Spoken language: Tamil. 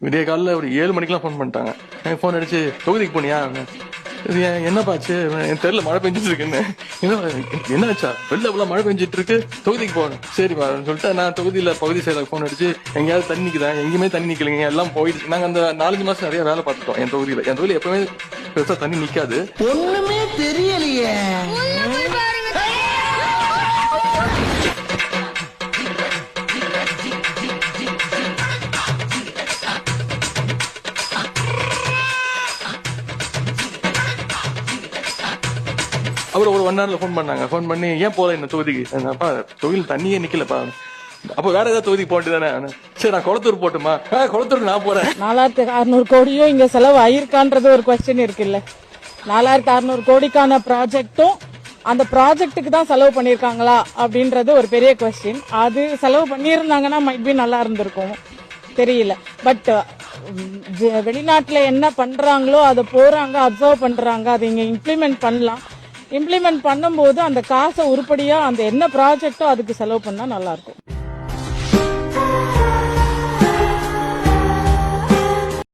விடிய காலைல ஒரு 7 மணிக்கெல்லாம் ஃபோன் பண்ணிட்டாங்க. எனக்கு ஃபோன் அடிச்சு தொகுதிக்கு போனியா? என்னப்பாச்சு? என் தெருல மழை பெஞ்சிட்டு இருக்குன்னு. என்னாச்சா? வெளில மழை பெஞ்சிட்டு இருக்கு, தொகுதிக்கு போகணும். சரிப்பா சொல்லிட்டு நான் தொகுதியில பகுதி செயலருக்கு ஃபோன் அடிச்சு எங்கேயாவது தண்ணி நிக்குதா? எங்கேயுமே தண்ணி நிக்கலைங்க, எல்லாம் போயிடுச்சு. நாங்க அந்த 4-5 மாசம் நிறைய வேலை பார்த்துட்டோம் என் தொகுதியில எப்பவுமே பெருசா தண்ணி நிக்காது. ஒண்ணுமே தெரியலையே. அப்புறம் ஒரு 1 hourல ஃபோன் பண்ணாங்க. ஃபோன் பண்ணி ஏன் போல இந்த தொகுதிக்கு? அப்பா தொகுதியில் தண்ணியே நிக்கலப்பா. அப்ப வேற ஏதாவது தொகுதி போட்டு தானே? சரி நான் குளத்தூர் போட்டுமா? குளத்தூருக்கு நான் போறேன். 4600 கோடியும் இங்க செலவு ஆயிருக்கான்றது ஒரு கொஸ்டின் இருக்குல்ல. 4600 கோடிக்கான ப்ராஜெக்டும் அந்த ப்ராஜெக்டுக்கு தான் செலவு பண்ணிருக்காங்களா அப்படின்றது ஒரு பெரிய கொஸ்டின். அது செலவு பண்ணியிருந்தாங்கன்னா மைட் பி நல்லா இருந்திருக்கும், தெரியல. பட் வெளிநாட்டுல என்ன பண்றாங்களோ அதை போறாங்க, அப்சர்வ் பண்றாங்க, அதை இங்க இம்ப்ளிமெண்ட் பண்ணலாம். இம்ப்ளிமெண்ட் பண்ணும்போது அந்த காசை உருப்படியா அந்த என்ன ப்ராஜெக்டோ அதுக்கு செலவு பண்ணா நல்லா இருக்கும்.